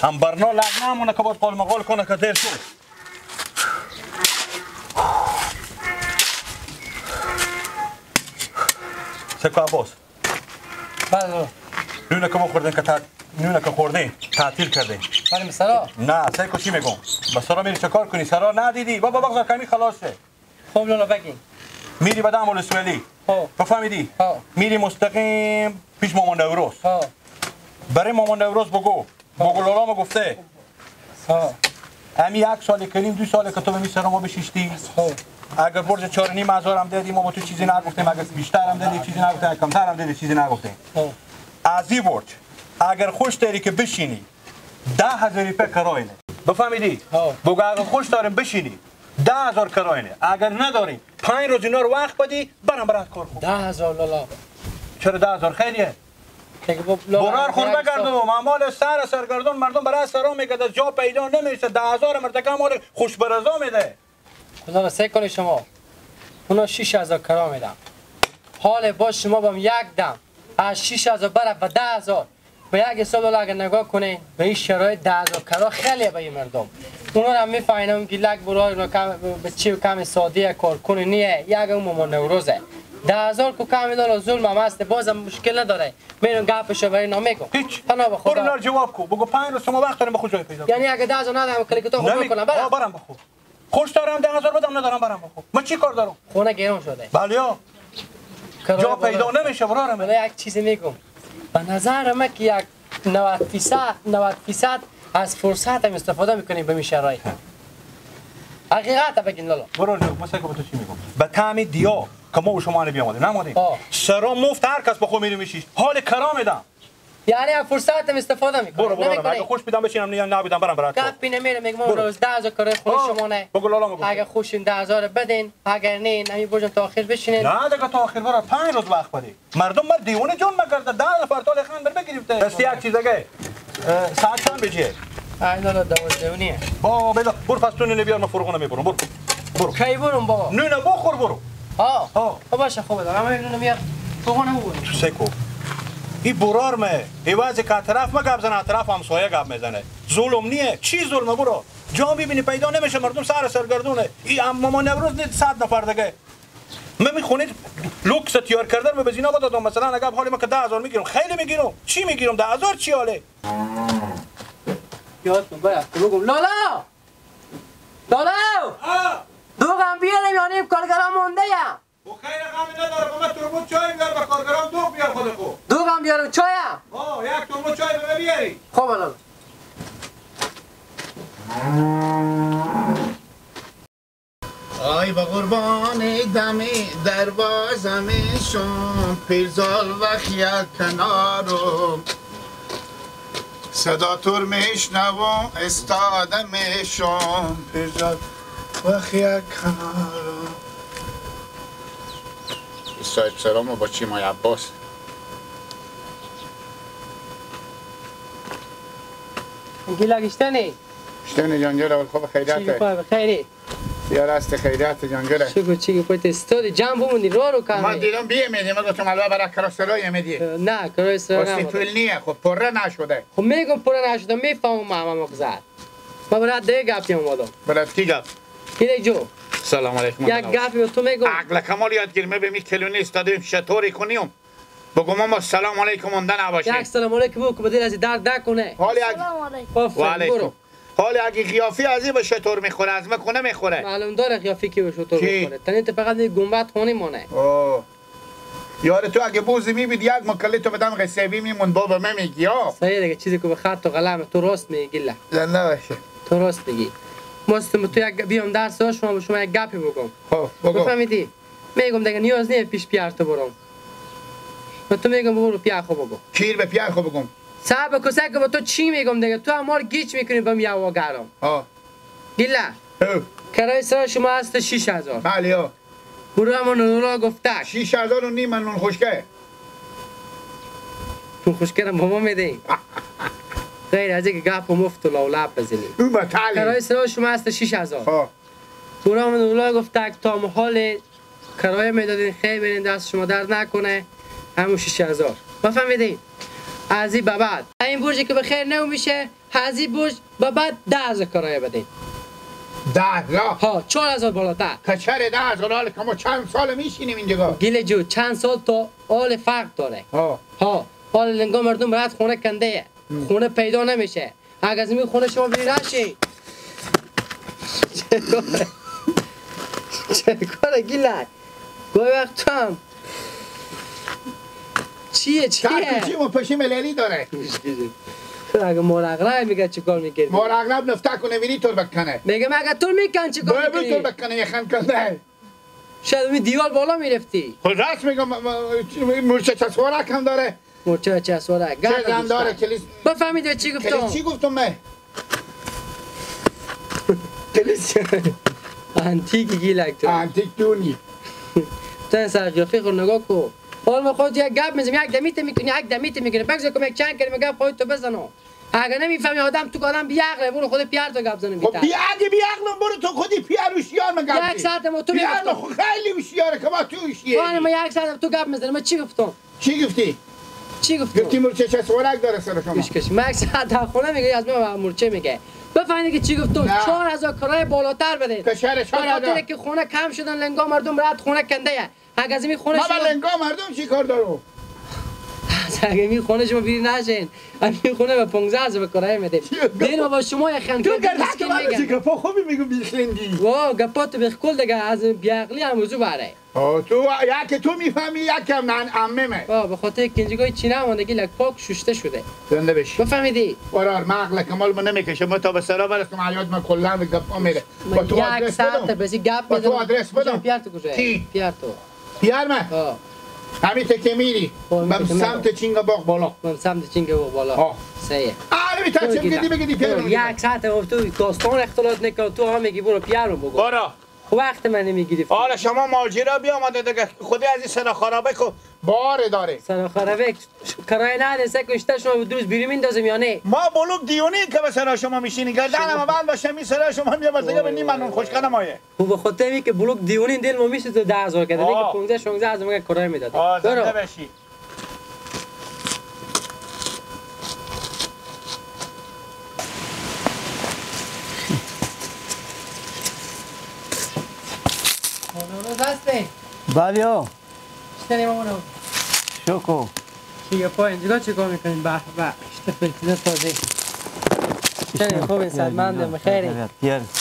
هم برنا لگ نمونه که باید قال مقال کنه که دیر شد. سکو عباس بله نونه که بخوردین که نونه که خوردین تعطیل کردین. بله سرا نه سیکو چی میگم با سرا میری چه کار کنی؟ سرا ندیدی بابا بغضا کمی خلاصه. خب لالا بگین میری به دام الاسوئیلی بفهمیدی؟ میری مستقیم پیش مامان نوروز. برای مامان نوروز بگو لالا ما گفته امی 1 سال کنیم 2 سال که تو به سرا ما بشیشتی. اگر برج 4.5 هم دادیم ما با تو چیزی نگفتیم، اگر بیشتر هم دادی چیزی نگفتیم، کمتر هم دادی چیزی نگفتیم. از این برج اگر خوش داری که بشینی 10,000 روپیه کرایه نه. بفهمیدی؟ بگو اگر خوش داریم بشینی 10,000 کرایه نه. اگر نداریم 5 روز اینا رو وقت بدی برام برات کار خوب. 10,000 لالا. چرا 10,000 خیلیه؟ برار خون بگردم مال سرگردون مردم برای سرا میگه از جا پیدا نمیشه. 10,000 مرتکه مال خوش برزا میده. خدا سه کنی شما اونا 6,000 کرا میدم. حال باش شما بهم 1 دم از 6,000 بره به 10,000 به یک حساب اگر نگاه کنین به این شرایط 10,000 کرا خیلیه به این مردم. اونا هم میفهمن که لگ برای اونا کم به چی کم ساده کار کنی نیه. یک مامان نوروزه 10,000 کو کم دلار ظلم هم هست بازم مشکل نداره. میرم گپشو برای نمیگم هیچ پناه به خدا. برو جواب کو بگو 5 روز شما وقت دارم به خود جای پیدا. یعنی اگه 10,000 ندارم کلی که تو خود کنم برام بخو. خوش دارم 10,000 بدم ندارم برام بخو. من چی کار دارم؟ خونه گرون شده. بله جا پیدا نمیشه برارم. ولی یک چیزی میگم به نظر من که یک 90% از فرصت هم استفاده میکنیم به این شرایط. حقیقت بگین لالا. برو جو مثلا که تو چی میگم به تعمید دیا که ما و شما نمیامدیم نمودیم سرا مفت هر کس بخو میری میشیش حال کرا میدم. یعنی از فرصت هم استفاده میکنم. برو اگه خوش بیدم بشینم نه نبودم برام برات. گپی نمیرم میگم روز 10,000 کار خونه شما نه. بگو لالا میگم اگه خوشین 10,000 بدین اگر نه نمی بوجم تا آخر بشینین. نه دیگه تا آخر برات 5 روز وقت بدی. مردم ما دیوونه جون مگرد 10 نفر تول خان بر بگیریم ته. دستی یک چیز دیگه ساعت چند بجیه؟ ای لالا 12:30. با بلا برو پس تو نمیار ما فرغونه میبرم. برو کی برم بابا؟ نه بخور برو. خب باشه خوبه دارم اینو نمیار فرغونه ببرم. تو سیکو این برار مه ایوازی که طرف ما گپ زنه طرف همسایه گپ میزنه. ظلم نیه. چی ظلمه برو جا میبینی پیدا نمیشه مردم سرگردونه. این مامان نوروز نه 100 نفر دیگه من میخونید لوکس تیار کردن به بزینا دادم مثلا اگه حالی ما که 10,000 میگیرم خیلی میگیرم. چی میگیرم 10,000 چی حاله؟ یادتون باید بگم لالا دوغم بیارم یا نیم کارگرام مونده یا خیر غمی ندارم من ترمز چای بیار به کارگرام دوغ بیار خود خو. دوغم بیارم چایم؟ یک ترمز چای به بیاری. خب لالا آی با قربان دم دروازم شم پیرزال وخیا کنارم صدا تور میشنوم استادم شم پیرزال وخیا کنارم. صاحب سلام با چی مای عباس گیلا گشتنی شتنی جانگل اول خوب خیریته چی خواه بخیری یا راست خیریت جانگله شکر چی پایت استاد جام بمونی رو کامه من دیدم بیمیدی من گفتم الان برای کراسلای میدی نه کراسلای واسه طول نیه خب پره نشده. خب میگم پره نشده میفهمم ماما مگذار ما برات دیگه گپی اومدم. برات کی گپ؟ کی جو سلام علیکم. یک گپی تو میگم عقل کمال یادگیر می به می کلونی استادیم شطوری کنیم بگم ما سلام علیکم مونده نباشه. یک سلام علیکم بگو بدل از درد نکنه. حالی سلام علیکم. و علیکم. حالی اگه قیافی از این به شطور میخوره از مکنه میخوره. معلوم داره قیافی که به شطور میخوره. تنی تو فقط گنبد خونی مونه. یار تو اگه بوزی میبید یک مکلی تو بدم قصیبی میمون بابا میگی ها. صحیح دیگه چیزی که به خط و قلم تو راست میگی لا. نه باشه. تو راست میگی. مستم تو یک بیام درس شما به شما یک گپی بگم. خب بگو. بفهمیدی؟ میگم دیگه نیاز نیست پیش پیار تو برم. من تو میگم برو پیار خو بگو. کیر به پیار خو بگم. صاحب کسا که با تو چی میگم دیگه تو امار گیچ میکنی بهم یا واگرام. گیلا. کرای سر شما هست 6,000. بله ها. برو همون نولا گفته 6,000 و نیم من نون خشکه. نون خشکه رو ماما میدی. غیر از اینکه گپ و مفت و لولب بزنی. او بطالی. کرای سر شما هست 6,000. برو همون نولا گفته تا محال کرایه میدادین خیلی برین دست شما درد نکنه همون 6,000. بفهمیدی؟ از این بعد این برجی که به خیر نمیشه هزی برج به بعد 10,000 کرایه بدین. 10,000 ها 4,000 بالاتر. کچر 10,000 حال که ما چند سال میشینیم اینجا. گیله جو چند سال تا حال فرق داره. ها حال لنگا مردم رات خونه کنده، خونه پیدا نمیشه. اگه از این خونه شما بری راشی چه کاره گیله گوی وقت هم چیه کارکشی و پشی ملیلی داره. اگه مورغرای میگه چیکار میکنی؟ مورغرب نفته کنه وینی طور بکنه. میگه مگه طور میکن چیکار میکنی؟ طور بکنه یخن کنده. شاید می دیوال بالا میرفتی. خود راست میگم مورچه چسوارک هم داره. مورچه چسوارک چه هم داره کلیس. بفهمیده چی گفتم؟ کلیس چی گفتم من؟ کلیس انتیک گیلک تو. انتیک دونی. تو این سرقیافی خود نگاه کن. حال ما خود یک گپ میزنیم یک دمیت میکنی یک دمیت میکنی بگذار که یک چند کلمه گپ خودت تو بزنو. اگه نمیفهمی آدم تو آدم بیعقله برو خود پیار تو گپ زنه بیتر. خب بیعقلم برو تو خودی پیار هوشیار من گپ. یک ساعت ما تو پیار خیلی هوشیاره که ما تو هوشیاری. ما یک ساعت تو گپ میزنم. چی گفتم؟ چی گفتی؟ چی گفتی؟ گفتی مورچه چسوارک داره سر شما. ما یک ساعت در خونه میگه از من مورچه میگه. بفهمید که چی گفتم 4,000 کرایه بالاتر بدید. کشر 4,000 که خونه کم شدن لنگا مردم رات خونه کنده. اگه از این خونه شما لنگا مردم چی کار دارو؟ اگه این خونه شما بیری نشین این خونه به 15,000 کرایه میدیم. دین با شما یک خنده تو گردک من چی گپا خوبی میگم بیخلندی. وا گپات بخکل دیگه از بیعقلی هم موضوع بره. تو یک تو میفهمی یکم من عممه. به خاطر کنجگاه چینه موندگی لک پاک شسته شده. زنده بشی. بفهمیدی؟ قرار مغل کمال من نمیکشه ما تا به سرا برسم حیات من کلا گپا میره. با تو آدرس بدم. بسی گپ بدم. تو آدرس بدم. پیار تو کجا؟ پیار تو. پیار من. همین که میری بم سمت چینگا باغ بالا. بم سمت چینگا باغ بالا. سیه. آره میتونم چه بگی پیار. یک ساعت تو داستان اختلاط نکن تو هم میگی برو پیارو بگو. برو. وقت من نمیگیری. حالا شما ماجرا بیامده دیگه خودی از این سر خرابه کو بار داره. سر خرابه کرایه نده سه کشته شما دو روز بیرون میندازم یا نه؟ ما بلوک دیونی که به سر شما میشینی گردن ما بند باشه می سر شما میبرزه به نیم من خوشکنه مایه. خب به خاطر اینکه که بلوک دیونی دل ما میشه تو 10,000 کده دیگه 15 16,000 میگه کرایه میداد. زنده بشی. بالیا چطوری مامانو؟ شکو چیه پا اینجا چی کار میکنین؟ به به اشته فلفل تازه چطوری خوبین سلمندم بخیری؟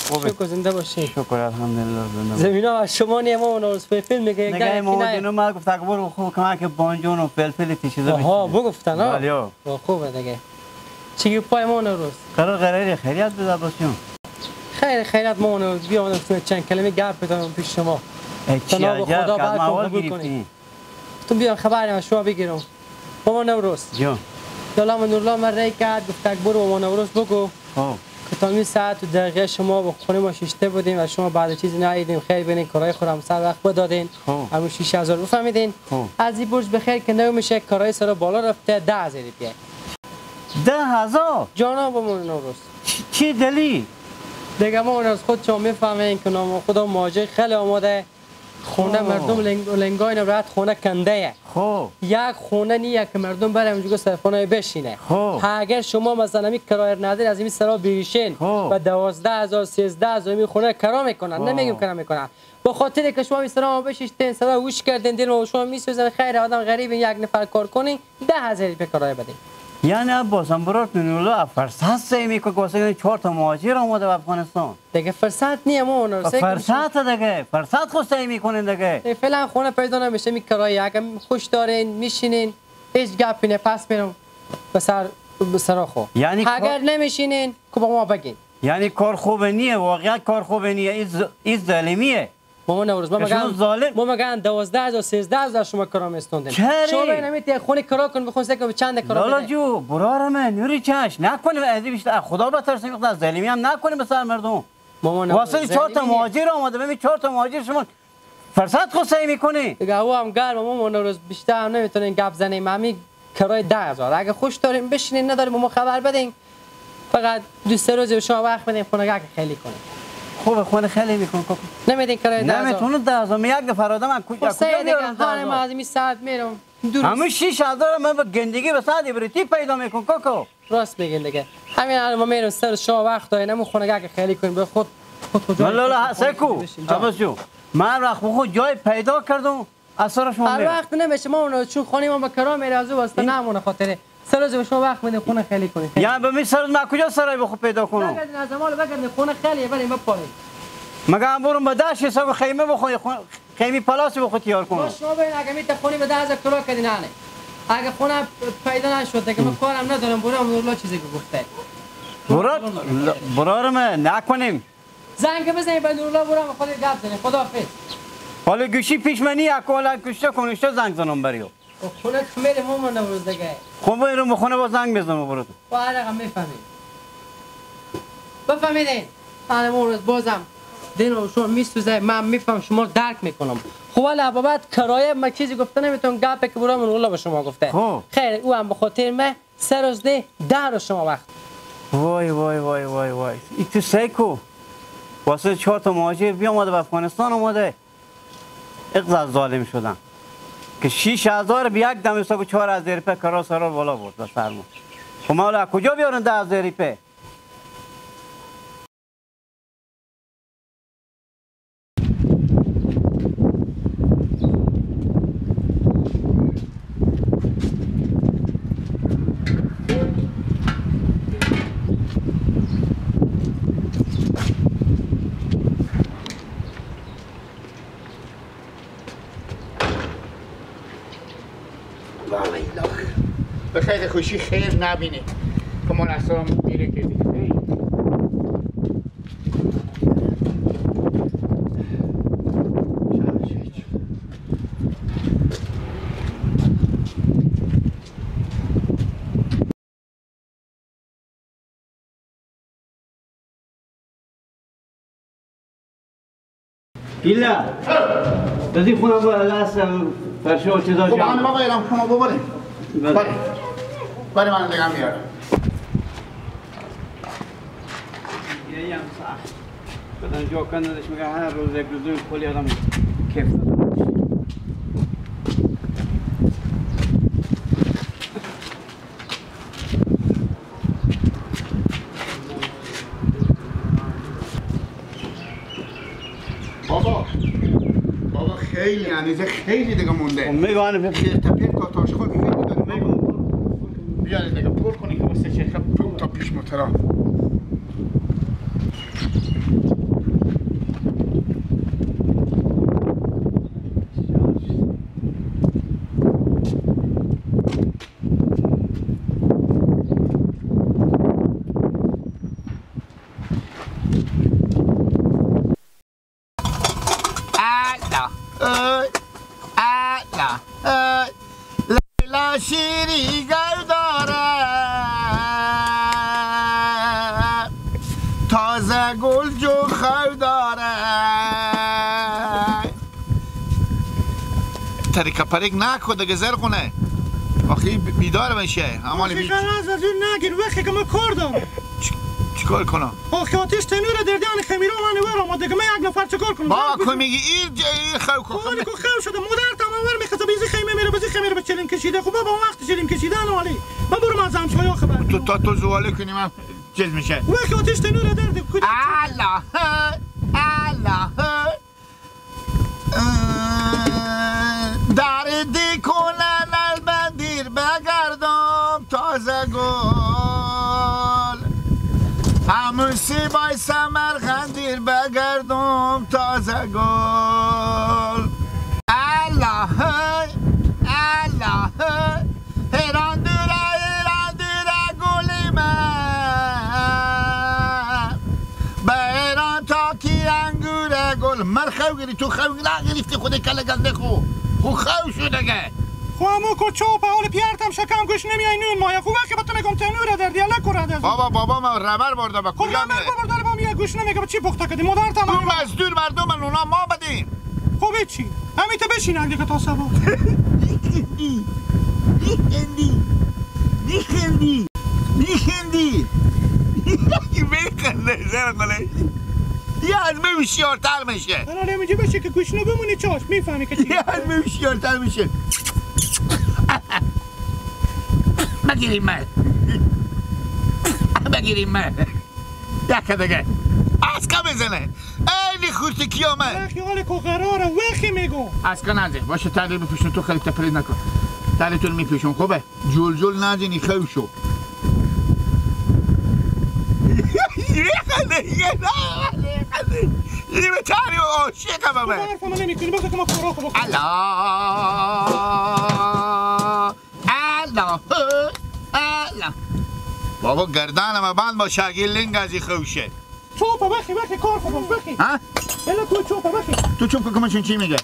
شکر زنده باشی شکر الحمدلله زنده زمین ها از شما نیم مامانو از فلفل میگه یک نگه مامانو ما گفت اگه برو خوب کمک بانجون و فلفل تیشیده بشید آها بگفتن ها؟ بالیا خوبه دیگه چی پای مامانو روز؟ قرار خیریت بده باشیم خیریت مامانو بیا آمدم چند کلمه گپ بدم پیش شما چی عجب که موال گرفتی تو بیا خبری از شما بگیرم مامان نوروز جان یالا من نورلا من رای کرد گفت که برو مامان نوروز بگو که تا این ساعت و دقیقه شما با خونه ما ششته بودیم و شما بعد چیزی ندیدیم خیر بینین کارهای خودم سر وقت بدادین همون 6,000 بفهمیدین از این برج بخیر که نو میشه کارهای سر بالا رفته 10,000 روپیه 10,000 جانا با مامان نوروز چی دلیل دیگه ما از خود شما میفهمین که نام خدا مواجه خیلی آماده خونه مردم لنگای نبرد خونه کنده یک خونه نیه که مردم برای اونجا سرخانه بشینه اگر شما مثلا می کرایه ندید از این سرا بریشین و 12,000 13,000 می خونه کرا میکنن نمیگیم کرا میکنن با خاطر که شما می سرا بشیشتین سرا وش کردین دل و شما میسوزن خیر آدم غریب یک نفر کار کنین 10,000 روپیه کرایه بدین یعنی عباس برات نولا فرصت سیمی که واسه 4 تا مهاجر اومده به افغانستان دیگه فرصت نیم اون فرصت دیگه فرصت خو سیمی کنین دیگه فعلا خونه پیدا نمیشه می کرایه اگه خوش دارین میشینین هیچ گپی نه پس میرم به سر خو یعنی اگر نمیشینین که با ما بگین یعنی کار خوب نیه واقعا کار خوب نیه این ظالمیه مامان نوروز ما مگن 12,000 13,000 شما کرام استوندین شما نمیتی خونه کرا کن بخون سکه چند کرا لالا جو برار من نوری چش نکنیم از بیشتر خدا بترسیم از ظالمی هم نکنیم به سر مردم مامان واسه 4 تا مهاجر اومده ببین 4 تا مهاجر شما فرصت خو سعی میکنی دیگه هوا هم گرم مامان نوروز بیشتر هم نمیتونین گپ زنیم همین کرای 10,000 اگه خوش داریم بشینین نداریم ما خبر بدین فقط 2 روز شما وقت بدین خونه خیلی کنین خوب خونه خیلی میکن کوکو نمیدین کرایه 10,000 نمیتونه 10,000 یک نفر آدم از کجا دیگه هر ما از این ساعت میرم همه 6,000 من به گندگی به ساعت بریتی پیدا میکن کوکو راست میگین دیگه. همین الان ما میریم سر شما وقت دارین همون خونگه که خیلی کنیم به خود لالا سکو عباس جو من وقت خود جای پیدا کردم اثر شما هر وقت نمیشه ما اون چون خونه ما به کرا میره از واسطه نمونه خاطره سر روز به شما وقت میدیم خونه خیلی کنیم. یعنی به می سر ما کجا سرای بخو پیدا کنم؟ بگردین از مال بگردین خونه خیلی ولی بپارین. مگه هم برم به دشت سگ خیمه بخوی خیمه پلاس بخو تیار کنم. شما ببین اگه میت خونه به 10,000 کرا کردین نه. اگه خونه پیدا نشد دیگه من کارم ندارم برام نورلا چیزی که گفته. برارم نکنیم. زنگ بزنید به نورلا برام خود گپ زنید. خداحافظ. حالا گوشی پیش منی اکوالا کشته کنشته زنگ زنم بریو. خونه میریم همون نمروز دیگه. خب بریم خونه با زنگ بزنم برات. با هر رقم میفهمید. بفهمیدین؟ الان روز بازم دینو شما میسوزه من میفهم شما درک میکنم. خب ولی بابت کرایه ما چیزی گفته نمیتونم گپی که برام نورلا به شما گفته. خیر او هم به خاطر من 3 روز ده 10 روز شما وقت. وای وای وای وای وای. این تو سیکو. واسه 4 تا مهاجر بیامده به افغانستان اومده. اقضا ظالم شدن. که 6,000 به یک دم حساب 4,000 روپیه کرا سرار بالا بود به سرمون. خب مولا کجا بیارن 10,000 روپیه؟ به خیلی خوشی خیر نبینی که من اصلا میره که دیگه ایلا دادی خونه با دست فرشو چیزا خب من بابا ایران شما ببریم بله من دیگه میارم یه هم سخت بدن جا کندش میگه هر روز یک روز کلی آدم کیف دادم بابا خیلی انیزه خیلی دیگه مونده میگانه بپیر تپیر کاتاش خود خیلی داره بیارید دیگه پر کنی که واسه چه خب تا پیش مترا لیلا شیری گر داره تازه گل جو خو داره طریقه پریک نکن دیگه زرخونه آخی بیدار بشه همانی آخی خلاص از اون نگیر وقتی که من کار دارم چیکار کنم؟ آخی آتیش تنور دردیان خمیرو من ورم دیگه من یک نفر چیکار کنم؟ بابا که میگی این خو کن ولی که خو شده مادر تمام ور میخواد بیزی خیمه میره بزی خمیر به چلیم کشیده خب بابا وقت چلیم کشیدن ولی من برم از همسایا خبر تو زواله کنی من چیز میشه وقتی آتیش تنور درد کجا الله دردی کنن البندیر بگردم تازه گل همون سیبای سمرغندیر بگردم تازه گل الله ایران دوره گلی من به ایران تا کی انگوره گل من خو گیری تو خو نگرفتی خود کله گنده خو شده گه خو همو کچو پاول پیارتم شکم گوش نمیای نون مایا خو وقتی با تو میگم تنور در دیاله کرده بابا من ربر برده با کجا میره خو ربر با میگه گوش نمیگه چی پخته کردی مادر تمام اون مزدور مردم اونا ما بدیم خب چی همین تو بشین اگه تا سبا میخندی میخنده زر کنه یه از می هوشیارتر میشه الان میگه بشه که گوشنو بمونی چاش میفهمی که چی یه از می هوشیارتر میشه مگیریم من نگیریم یک دیگه اسکا بزنه ایلی خورتی کی آمد خیال که قراره وقی میگو اسکا نزه باشه تعلیل بپیشون تو خیلی تپرید نکن تعلیتون میپیشون خوبه جول جول نزنی خیلی شو این به تاری و عاشقم همه تو حرف من نمیکنی بذار که ما کارا خوب بکنم الله الله بابا گردانم بند با شاگیر لنگ ازی خوشه چوپا بخی کار خوبم بخی ها؟ الا تو چوپا بخی تو چوب که کمشون چی میگه؟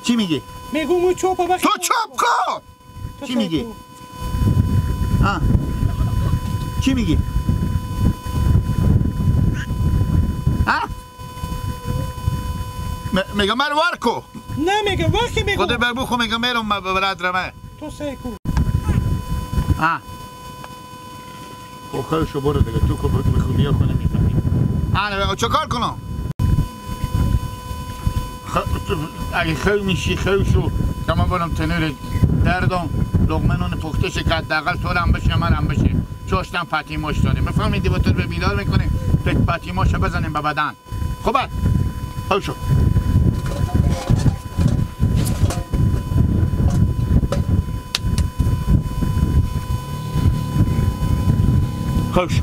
چی میگی؟ میگو مو چوپا بخی تو چوب که چی میگی؟ ها؟ چی میگی؟ ها؟ میگم من وارکو نه میگم وقی میگو خود بربو خو میگم میرم براد رمه تو سیکو ها خوشو برو دیگه تو که بخونی کنه میفهمی آنه چه کار کنم؟ اگه خیلی میشی خیلی شو که من برم تنور دردم لغمه نون پختش که حداقل تو هم بشه من هم بشه چاشتم پتیماش داره میفهمیدی با تو به بیدار میکنیم پتیماشو بزنیم به بدن خوبه خیلی شو خوش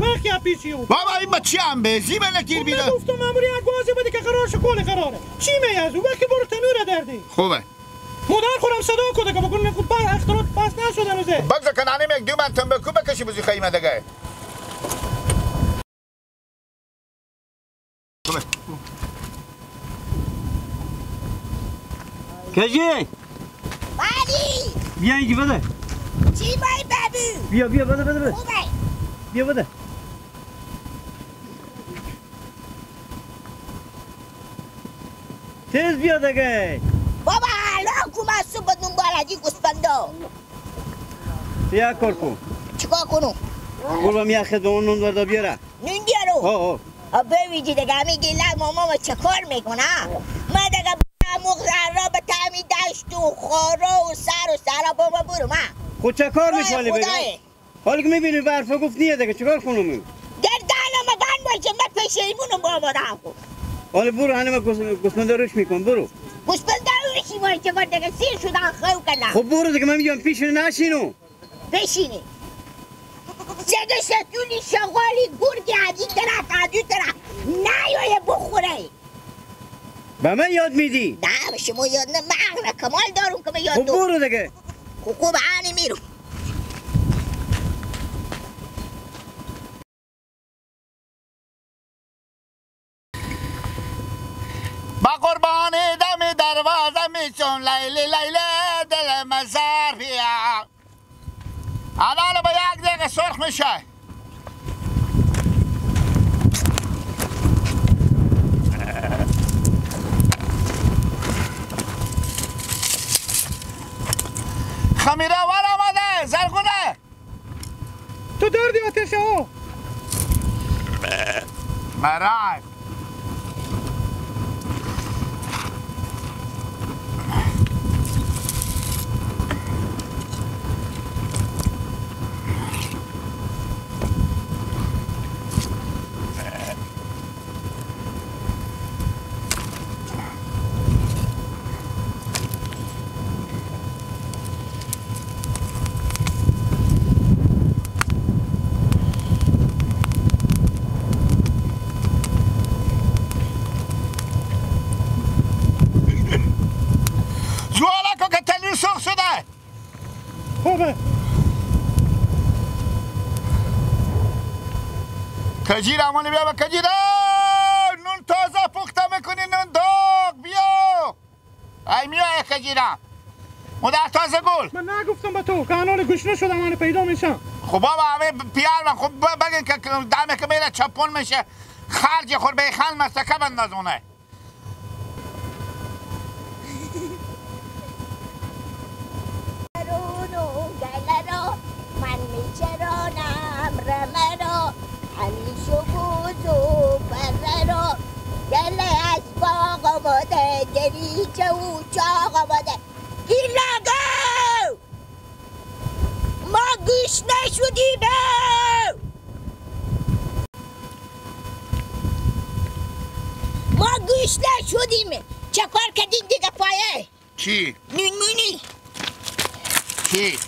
وقتی پیچیو بابا این با چی هم بیزی من نگیر بیدار من گفتم ماموری یک بازی بده که قرار شکل قراره چی میازو وقتی برو تنور دردی خوبه مادر خودم صدا کده که بکنه خود بر اختلاط پس نشدن اوزه بگذار کنانیم یک دو من تنبکو بکشی بزی خیمه دیگه خوبه کجی مالی بیا اینجا بده چی بای بابو بیا بده خوبه بیا بده تیز بیا دیگه بابا الان که من صبح دنبالجی گوسفندا یک کار کن چیکار کنم برو یک خدمه نون بردا بیاره نون دیارو ها ببینی دیگه میگی لگ ماما چه کار میکنه من دیگه مغزر را به تعمی دشت و خارا و سرا بابا برو من خود چه کار میکنی بگم حالا که میبینی برفا گفت نیه دیگه چیکار کنم گردانم بند باشه من پشیمونم بابا دارم خود حالا برو هنه من گوسفنده روش میکن برو گوسفنده روشی باشه که دیگه سیر شدن خو کنم خب برو دیگه من میگم پیش نشینو بشینی چگه شتونی شغالی گرگی از این طرف نیایه بخوره به من یاد میدی نه به شما یاد نه من عقل کمال دارم که به یاد خب برو دیگه خوب عنی میرم با قربان دم دروازه میشون لیلی دل مزار بیا الان با یک دقیقه سرخ میشه خمیره ور آمده زرگونه تو دردی آتشه ها مرای خوبه کجیر امانی بیا با کجیر نون تازه پخته میکنی نون داغ بیا ای میای کجیرم مادر تازه گل من نگفتم به تو که الان گشنه شدم من پیدا میشم خب بابا همه پیار من خب بگین که دمه که میره چپون میشه خرج خور به خل مستکب اندازونه من میچرانم رمه را همیشه بود و بره را گله از باغ آماده دریچه و چاق آماده گیر نگو ما گوش نشدیم گشنه شدیم. چه کار کردین دیگه پایه؟ چی؟ نونمونی چی؟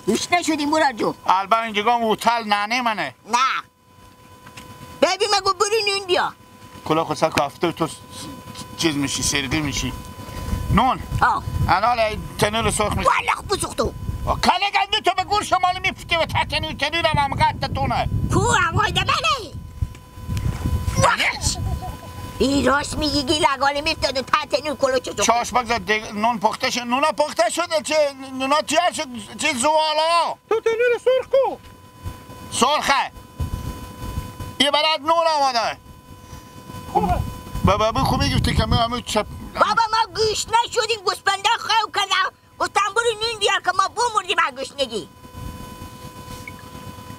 گشنه شدیم مراد جو. البته اینجا اوتل ننه منه. نه ببین مگو برو نون بیا. کلا خسا کافته تو چیز میشی سرگی میشی. نون الان تنور سرخ میشی. والله بسوختو کله گنده تو به گور شمالی میفتی و تنور هم قد تونه کو همای ده منه این راست میگی گی لگالی میفتاد و تنور کلو چه چاش بگذار نون پخته شد. نونا پخته شده نونا تیار شد چه زوالا تو تنور سرخ کو سرخه یه برات نون آماده بابا خوبی گفتی که همه چپ بابا ما گوش نشدیم گوسپنده خواهو کردم گفتم برو نون بیار که ما بمردیم از گوشنگی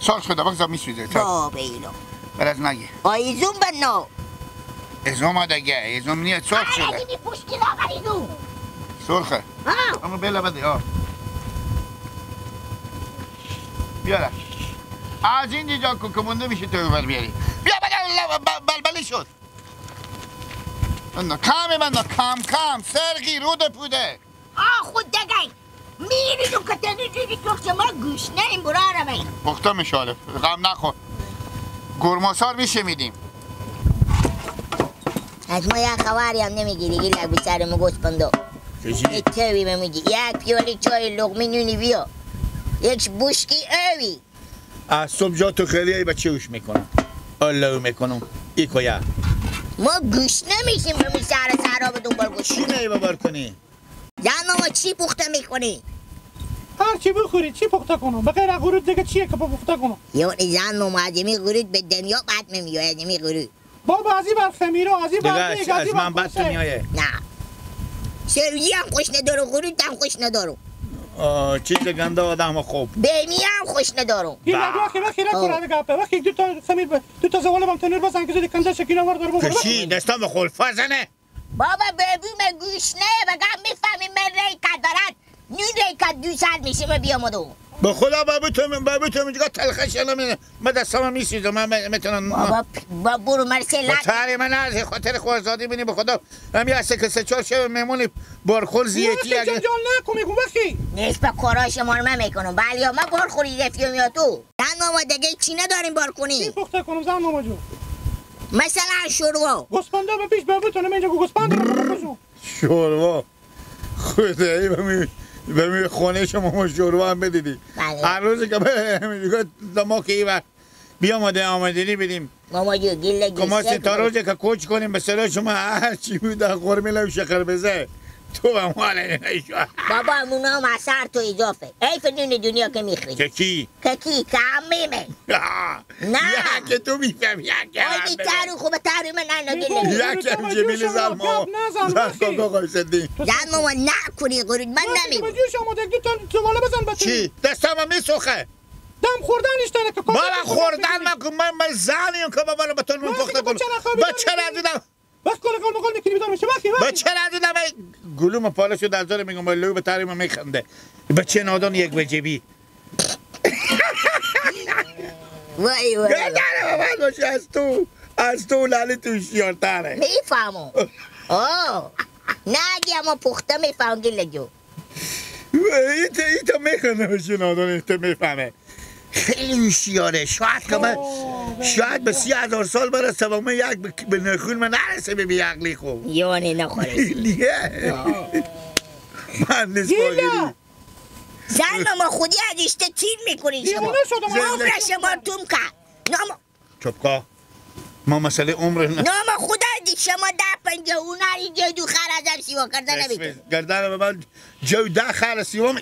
سرخ شده بگذار میسویده بابا ایلو برات نگی آیزون بنو ازوم دیگه ازوم نیت سرخ شده آره اگه پشتی لاغر ایزون سرخه اما بله بده بیاره از این جا که مونده میشه تو بر بیاری بیا بلبلی شد کم سرگی رود پوده خود دگه میریدو که تنیدی تو ما گوش نیم برارم این پخته میشاله غم نخور گرماسار میشه میدیم از ما یک خواری هم نمیگیری گی لگ بسر ما گوسپندو چجی؟ توی میگی یک پیالی چای لغمی نونی بیا یک بوشکی اوی از صبح جا تو خیلی ای بچه اوش میکنم اللهو میکنم ایکو یا ما گوش نمیشیم به سر به دنبال گوش چی نهی ببار کنی؟ زن ما چی پخته میکنی؟ هر چی بخوری چی پخته کنم بغیر غرود دیگه چیه که پخته کنم یعنی زن ما ادمی غرود به دنیا بد نمیاد ادمی غرود بابا از این بر خمیرا از این بر دیگه از من بد نمیایه نه سرویی هم خوش ندارو غرود هم خوش ندارو چیز گنده آدم خوب بیمی هم خوش ندارو این وقتی نکنه گپه وقتی دو تا خمیر دو تا زغال بام تنور بزن که زدی کنده شکینا ور داره بخوره کشی دستم به خلفا زنه بابا ببین گوش نه بگم میفهمی من ریکت دارد نون ریکت 200 میشه من بیام دو به خدا بابو تو میگه تلخش الان من دستم میسوزه من میتونم بابا برو مرسل تاری من از خاطر خوازادی بینی به خدا هم یه سه سه چهار شب مهمونی بارخور زیتی اگه جان نکنی وقتی نیست به کاراش ما من میکنم ولی ما بارخوری رفیو میاد تو زن ما دیگه چی نداریم بارخونی چی پخته کنم زن ماما جو مثلا شوروا گوسپنده به پیش ببوتونم اینجا گوسپنده رو شوروا خدایی به خونه شما شوروا هم بدیدی هر روزی که میگه ما که این وقت بیا آمدنی بدیم ماما جو گله گیسه ما تا روزی که کوچ کنیم به سر شما هر چی بوده قرمه و شکر بزه تو هم حاله نشون بابا امونا هم اثر تو اضافه ایف نون دنیا که میخوری که کی؟ که کمیمه نه که تو میفهم یک آیدی تارو خوبه تارو من نگیله یک هم جمیل زلما زن آقای صدی زن ماما نکنی غرود من نمیگم چی؟ دستم هم میسوخه دم خوردنش داره که بابا خوردن من زنیم که بابا به تو نون پخته کنم بچه ندیدم بس کل مقال میکنی بیدار میشه بچه ندیدم گلوم پاله شد از داره میگم لو به تاریم میخنده بچه نادان یک وجبی وای وای گردنه بابا باشه از تو لالی تو شیارتره میفهمم نه اگه اما پخته میفهم گله جو ایتا میخنده بچه نادان ایتا میفهمه خیلی هوشیاره شاید به 30,000 سال برسه و من یک به نخون من نرسه به بیعقلی خوب یعنی نخوره لیه من نیست باگری زن ما خودی از اشته تیر میکنی شما عمر شما توم که چپکا ما مسئله عمر نام خدا دی شما 10-50 اوناری جدو خر ازم سیوا کردن نمیتون گردن به من جو 10 خر سیوا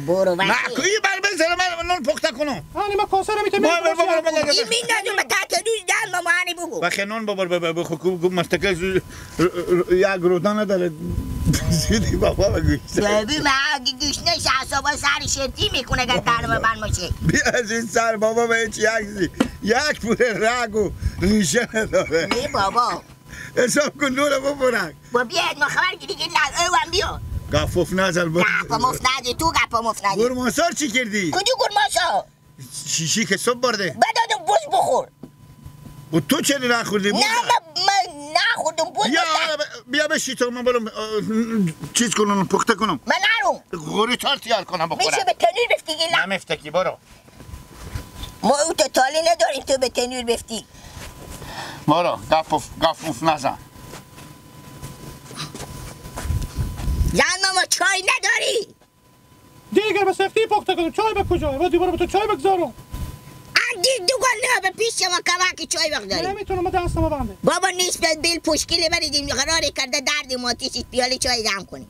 برو وقتی نکویی بر بزنه من نون پخته کنم هانی ما کاسه رو میتونم این میندازم به تحت روز دن ما هانی بگو وقتی نون ببر خوب مستقل یک رودا نداره زیدی بابا بگوشت ببین من اگه گوش نشه حسابا سر شتی میکنه اگر ترمه بند باشه بیا از این سر بابا به هیچ یک پوره رگ و ریشه نداره نه بابا حساب کن نون ببرن با بیاید ما خبر گیری که او هم بیا گفوف نزل با گفا مفنده تو گفا مفنده گرماسار چی کردی؟ کدو گرماسار؟ شیشی که صبح برده بدادم بوز بخور و تو چلی نخوردی؟ نه من نخوردم بیا بشی تو من برم چیز کنم پخته کنم. من نرم. غوری تار تیار کنم بخورم. میشه به تنور بفتیگی نه؟ نمیفتکی برو. ما او تالی نداریم تو به تنور بفتی. برو گفوف نزن. زن ماما چای نداری؟ دیگر به سفتی پخته کنم چای به کجا؟ و دیواره به تو چای بگذارم. اندی دوگان نه به پیش شما کمکی چای بگذاری. نمیتونم من دستم بنده. بابا نیست به بیل پشکیلی بریدیم قراری کرده دردی ماتیشید پیالی چای دم کنیم.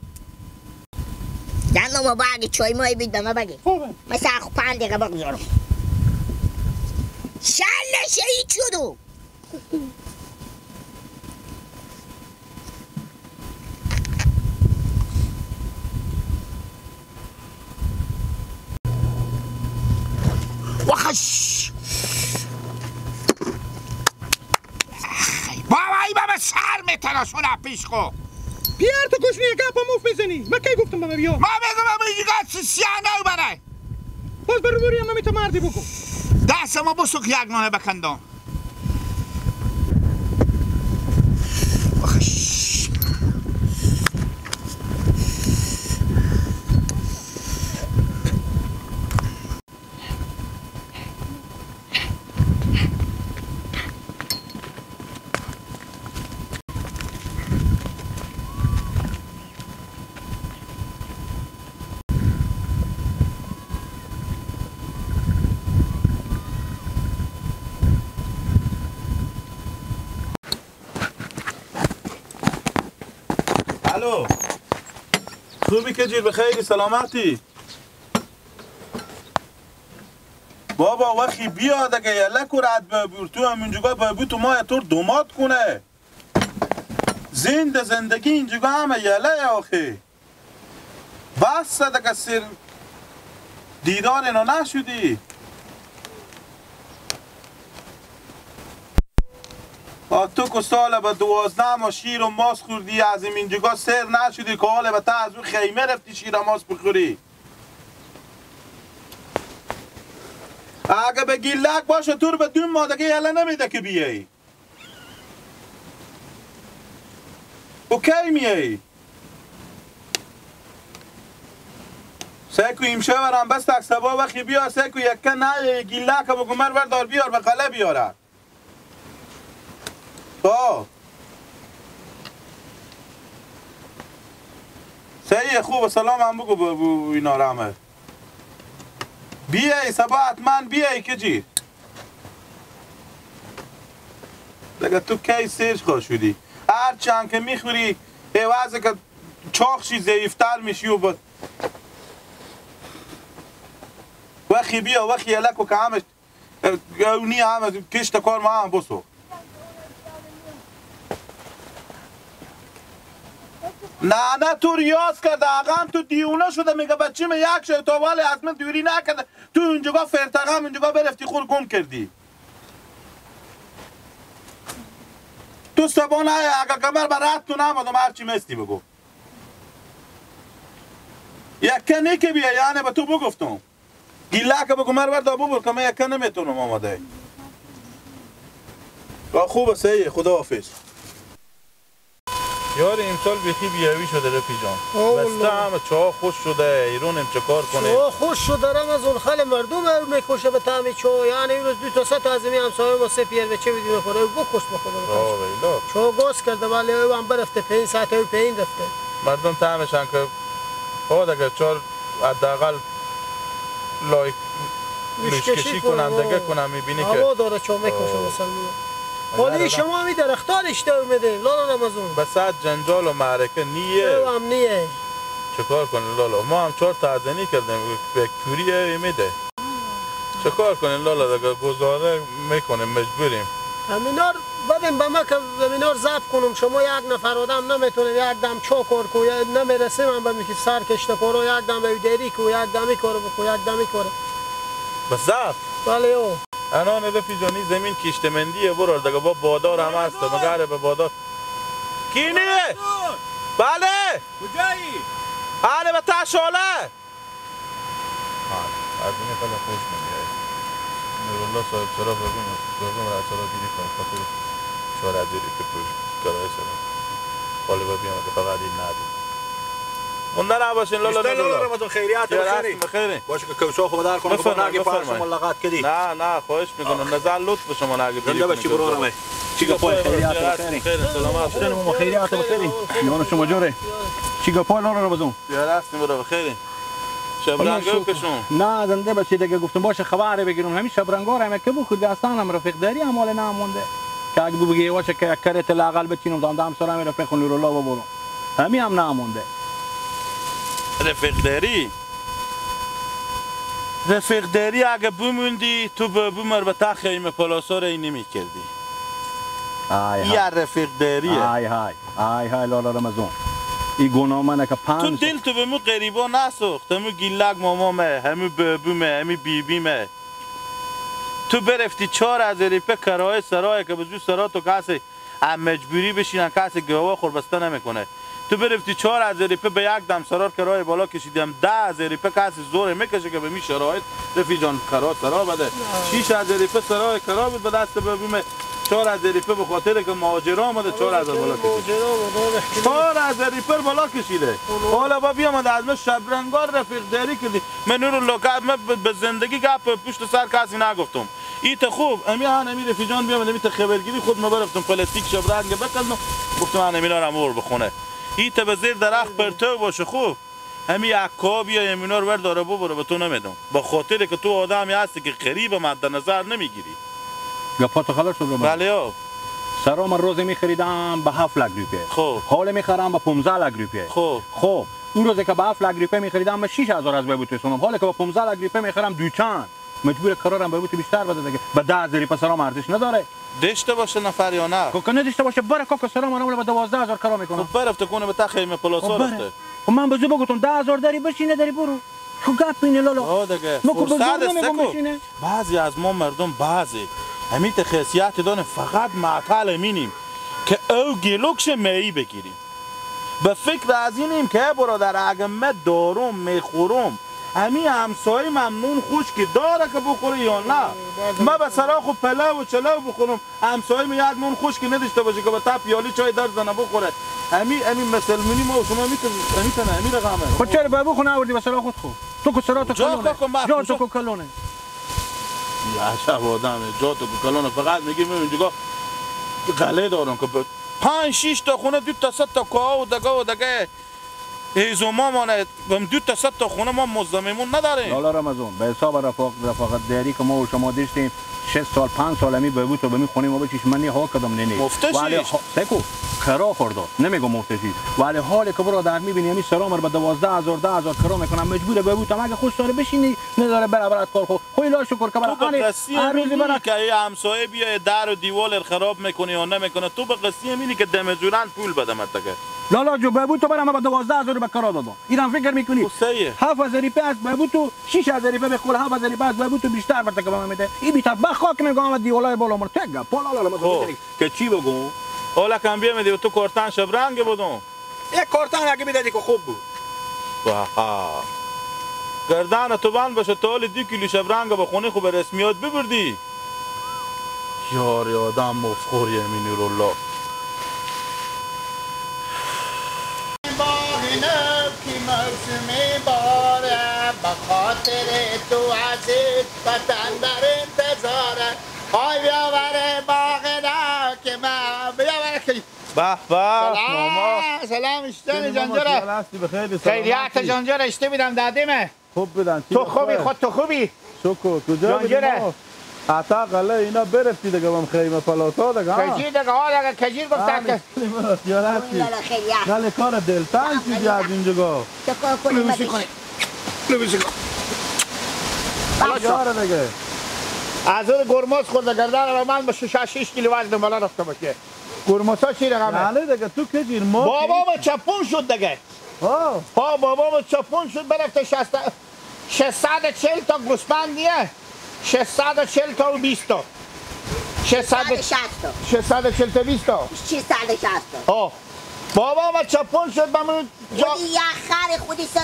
زن ماما با اگه چای مایی بید به ما بگی. خوبه. مثلا 5 دقیقه بگذارم. شله شهید شدو. وخش بابا سر میترسونه پیش خو پیار تو کشمی گپ و موف میزنی من کی گفتم بابا بیا ما بگم اینجا سیاه نو بره باز برو بری اما میتو مردی بکن دست ما بسو که یک نانه بکندم الو خوبی که جیر بخیری سلامتی بابا وقتی بیاد اگه یلک و رد ببور تو همینجگاه ببور تو ما طور دومات کنه زندگی اینجگاه همه یله آخی بس اگه سر دیدار اینو نشدی تو که سال به 12 ما شیر و ماس خوردی از اینجا سر نشدی که حالا به تا از اون خیمه رفتی شیر و ماس بخوری اگه به گیلک باشه تو رو به دون مادگه یله نمیده که بیایی او کی میایی سیکو ایمشه برم بس تک سبا وقتی بیا سیکو یکه نه گیلک بگو من بردار بیار به قله بیاره سیه خوب سلام هم بگو اینا رحمه بیایی سبا حتما بیایی که جی دیگه تو کی سرش خواه شدی هر چند که میخوری عوضه که چاقشی ضعیفتر میشی و وقتی بیا وقتی یلکو که همش اونی همه کشت کار ما هم بسو نه تو ریاض کرده آقام تو دیونه شده میگه بچه من یک شده تو ولی از من دوری نکرده تو اونجا فرتقم اونجا برفتی خور گم کردی تو سبانه اگه کمر برات تو نمادم هرچی مستی بگو یکه نه که بیا یعنی به تو بگفتم گیله که بگو مر بردا ببر که من یکه نمیتونم آماده خوبه سیه خدا حافظ یار امسال بیخی بیاوی شده رفی جان بسته همه چاه خوش شده ایرون هم چه کار کنه چاه خوش شده رمزون خیلی مردم میکشه به طعم چاه یعنی این روز 2 تا 3 تا از این همسایه ما 3 پیر بچه بدیم بخوره بکش بخوره چاه گاز کرده ولی او هم برفته 5 ساعت او پین رفته مردم طعمشن که خود اگر چار حداقل لایک لشکشی کنن دگه کنن میبینی که هوا داره چاه میکشه مثلا حالی شما می درختان اشتاق میده لالا رمزون به ساعت جنجال و معرکه نیه او هم نیه چه کار کنه لالا ما هم 4 تعزنی کردیم به کوریه میده چه کار کنه لالا دیگه گزاره میکنه مجبوریم همینار بدیم به ما که همینار ضبط کنم شما یک نفر آدم نمیتونه یک دم چا کار کنه نمیرسه من به میگه سر کشته کارو یک دم به دیری کو یک دمی کارو بکو یک دمی کارو به ضبط بله او انان رفی جانی زمین کشتمندیه برو دیگه با بادار هم هست مگره به بادار کینه بله کجایی بله به تشاله از این خیلی خوش میگه نورالله صاحب چرا بگیم را چرا دیدی کنم خاطر 4 عجیری که پروژ کرایه سرم خالی بیام که فقط این ندیم مونده نباشین لالا رمضان خیریات بخیره باشه که کوشا خود در کنه که نگی فرض ملاقات کردی نه خواهش میکنم نظر لطف شما نگی زنده باشی برو رمه چیگا پای خیریات بخیر سلامت شما خیریات بخیر میوان شما جوره چیگا پای لالا رمضان یا راست برو بخیر شبرنگو کشون نه زنده باشی دیگه گفتم باشه خبر بگیرم همین شبرنگار هم که بود داستانم رفیق داری امال نمونده که اگه بگی واشه که کرت لاقل بچینم دام سلام رفیق نور الله و برو همین هم نمونده رفیق داری اگه بموندی تو به بمر به تا خیمه پلاسا رو نمی کردی یا رفیق داریه های لالا رمضان این گناه منه که تو دل تو به مو قریبا نسوخت همو گیلک مامامه همو ببومه همو بیبیمه تو برفتی 4000 روپیه کرایه سرای که بزو سرا تو کسی مجبوری بشینن کسی گواه خوربسته نمیکنه تو برفتی 4000 روپیه به یک دم سرار کرایه بالا کشیدم 10000 روپیه کسی زور میکشه که به می شرایط رفی جان کرایه سرا بده 6000 روپیه سرای کرایه به دست ببومه 4000 روپیه به خاطر که مهاجر آمده 4000 بالا کشیده 4000 روپیه بالا کشیده حالا با بیام از من شبرنگار رفیق داری کردی من رو لوکات من به زندگی گپ پشت سر کسی نگفتم ایت خوب امی رفیجان بیام امی ته خبرگیری خود ما برفتم پلاستیک شبرنگ بکردم گفتم انا مینا رو امور بخونه ایت به زیر درخت پرتو باشه خوب همی عکا بیا یمینا رو ور داره برو به تو نمیدم با خاطر که تو آدمی هستی که قریب مد نظر نمیگیری گپاتو خلاص شد بله ها سرا من روزی میخریدم به 7 لک روپیه خب حال میخرم به 15 لک روپیه خب اون روزی که به 7 لک روپیه میخریدم به 6000 از بهبوت رسوندم حالا که به 15 لک روپیه میخرم دوچند مجبور قرارم بهبوت بیشتر بده دیگه به 10000 روپیه سرا ارزش نداره داشته باشه نفر یا نه که نداشته باشه بره که سرا من به 12000 کارا میکنم خب برفته کنه به تخیمه پلاسا رفته خب من بزو بگم 10000 داری بشینه داری برو خب گپ اینه لالا دیگه بعضی از ما مردم بعضی همیت خاصیت داره فقط معطل مینیم که او گلوکش می بگیریم به فکر از اینیم که برادر اگه من دارم میخورم همی همسایه ممنون خوش که داره که بخوره یا نه من به سرا خود پلو و چلو بخورم همسایه می یک نون خوش که نداشته باشه که به تا پیالی چای در زنه بخوره همی مسلمونی ما و شما میتونه همی رقمه خود چرا بابو خونه آوردی به سرا خود خود تو که سرا تو کلونه جا تو که کلونه یا شب آدمه جا تو که کلونه فقط میگیم اونجا غله دارم که 5-6 تا خونه 2 تا 3 تا کاه و دگه ایزوما مانه بهم 2 تا 3 تا خونه ما مزدمیمون نداریم لالا رمضان به حساب رفاقت داری که ما و شما داشتیم 6 سال 5 سال همی ببود و به می خونیم و بچیش من ها کدام نه مفتشیش سکو کرا خورده نمیگم مفتشی ولی حالی که برادر میبینی همی سرامر به 12000 کرا میکنم مجبوره ببود اگه خوش داره بشینی نداره برابرت کار خو خیلی شکر که هر روزی برای که همسایه بیا در و دیوار خراب میکنه یا نمیکنه تو به قصه میبینی که دمجوران پول بده متکه لالا جو ببود تو برام به 12000 به کرا دادم اینم فکر میکنی 7000 روپیه از ببود تو 6000 روپیه به خول 7000 روپیه از ببود تو بیشتر برات که میده این بیت بخاک میگم دیوالای بالا مرتگا لالا مثلا که چی بگم حالا کم بیا میدی تو کارتن شبرنگ بودم یک کارتن اگه میدادی که خوب بود واها گردن تو بند باشه تا حال 2 کیلو شبرنگ به خونه خوب رسمیات ببردی یاری آدم مفخور یمینی رو الله موسمی باره بخاطر تو عزیز وطن در انتظاره آی بیاوره باغنا که من بیاوره که به ماما سلام اشتنی جانجره خیلیت جانجره اشته بیدم دادیمه خوب بدن تو خوبی خود تو خوبی شکر کجا بیدیم حتا قله اینا برفتی دیگه بهم خیمه پلاسا دیگه کجیر دیگه دیگه کجیر گفتن که ناله کار دلتنگ شدی از اینجا چکار کنی لبوسی کنی یاره دیگه از اون گرماز خورده گردن رو من با 6 کیلو وزن بالا رفته باشه گرماسا چی رقمه؟ ناله دیگه تو کجیر ما بابام چپون شد دیگه بابام چپون شد برفته 640 تا گوسفندیه 640 تا و 20 تا 640 تا 20 تا 660 تا بابام چپون شد بمون خودی یک خر خودی 3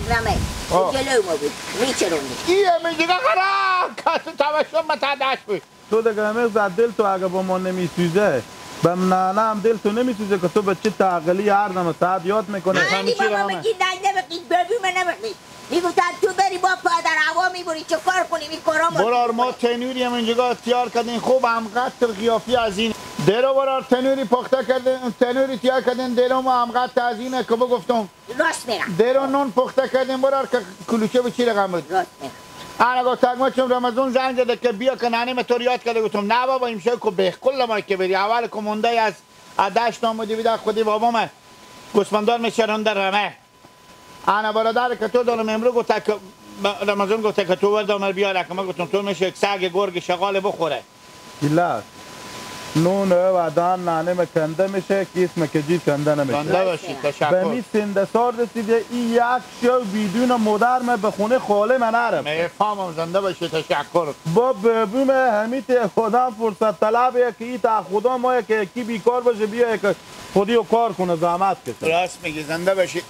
گرمه جلو ما بود میچروندی ایه میگه خراب کسی توشم متعدش بود تو دیگه همه زد دل تو اگه با ما نمیسوزه بم نانم دل تو نمیسوزه که تو به چه تعقلی هر دم ساعت یاد میکنه همین بابا بگی نه نبقید ببین نبقید میگفتن تو بری با پادر هوا میبری چه کار کنی می کارا برار ما تنوری هم اینجا تیار کردین خوب همقدر قیافی از این درو برار تنوری پخته کردین تنوری تیار کردین درو ما همقدر از اینه که بگفتم راست میرم درو نون پخته کردین برار که کلوچه به چی رقم بود راست میرم انا گفتم ما چون رمضان زنگ زده که بیا که نانه تو یاد کرده گفتم نه بابا این شو که به کل ما که بری اول کمونده از دشت آمدی بیدا خودی بابا من گوسفندان میشرن در رمه انا برادر که تو دارم امرو گفت که رمضان گفت که تو ورد عمر بیاره که من گفتم تو میشه یک سگ گرگ شغال بخوره گلاس نون و دان نانه مکنده میشه که اسم کجی کنده نمیشه کنده باشی به تشکر می سنده سار رسیده این یک شو بیدون مادر من به خونه خاله من نرم میفهمم زنده باشی تشکر با ببوم همیت خدا فرصت طلبه که این تا خدا ما که کی بیکار باشه بیا که خودی و کار کنه زحمت کشه راست میگی زنده باشی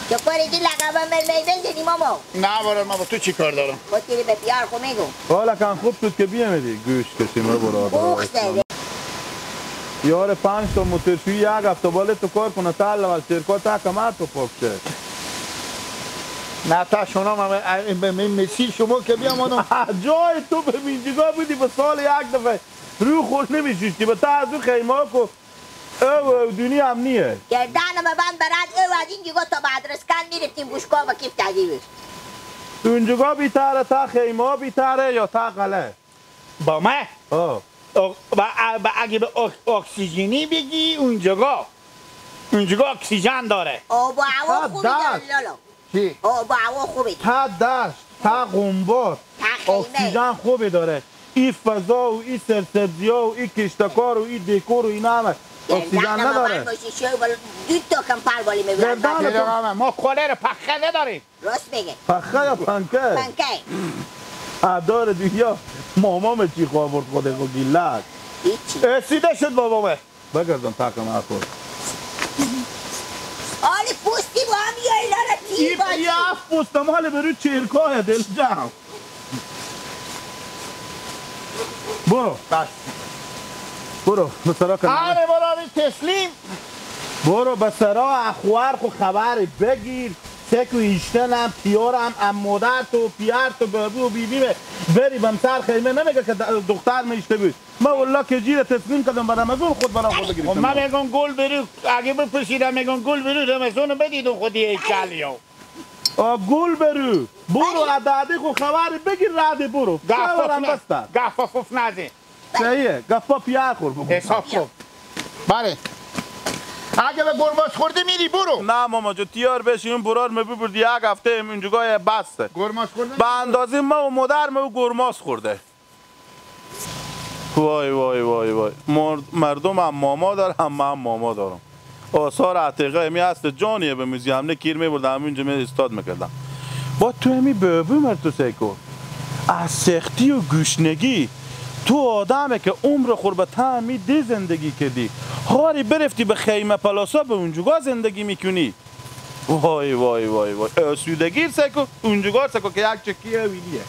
چه کاری دی لقبم میبین زنی ماما نه برار ما با تو چی کار دارم خود تیری به پیار خو میگو حالا کن خوب شد که بیامیدی گوش کشیم رو برادر بوخ زده یار 5 تا موتورشوی یک هفته بالا تو کار کنه تا اول شرکت تا کمات تو پاکشه نه تا شما مسی شما که بیام آنم جای تو به اینجا بودی به سال یک دفعه رو خود نمیشوشتی به تا از اون خیمه کو او دنیا هم نیه گردانم بند برد او از این جگاه تا بدرسکن میرفتیم بوشکا و کیف تغییرش تو اونجا بیتره تا خیمه بیتره یا تا قله با من آه اگه به اکسیژنی بگی اونجا اکسیژن داره آب و هوا خوبی داره لالا چی؟ آب و هوا خوبی تا دشت تا قنبات اکسیژن خوبی داره این فضا و این سرسبزی ها و این کشتکار و این دکور و این همه اکسیژن نداره دو تا کمپر بالی میبرد ما کولر پخه نداریم راست بگه پخه یا پنکه؟ پنکه داره دنیا مامام چی خواه برد خوده خود گیلک هیچی سیده شد بابامه بگردم تاکم اخور آلی پوستی با هم یا لالا تیر باشی یه اف پوستم حالی برو چیرکاه دل جام برو بس برو بسرا کنم برای تسلیم برو بسرا اخوار خو خبری بگیر سکو ایشتنم پیارم ام مادر تو پیار تو بابو و بیبیمه بری بمسر خیمه نمیگه که دختر میشته بود ما والله که جیر تسلیم کردم برام از اون خود برام خود بگیریم من میگم گل برو اگه بپرسیدم میگم گل برو رمزون بدید و خودی ایچالیو گل برو عدادی خو خبری بگیر راده برو گفاف نزه صحیحه گفا پیار خور بگو حساب خوب بله اگه به گرماس خورده میری برو نه ماما جو تیار بشی اون برار مبی یک هفته اینجا بسته گرماس خورده به اندازه ما و مادر ما گرماس خورده وای وای وای وای مردم هم ماما داره هم من ماما دارم آثار عتیقه همی هست جانیه به میزی همه کیر میبردم همینجا می استاد میکردم با تو همی بابو مرد تو سیکو از سختی و گوشنگی تو آدمه که عمر خوربت همی دی زندگی کردی هاری برفتی به خیمه پلاسا به اونجا زندگی میکنی وای وای وای وای سودگی سکو اونجا سکو که یک چکیه ویلیه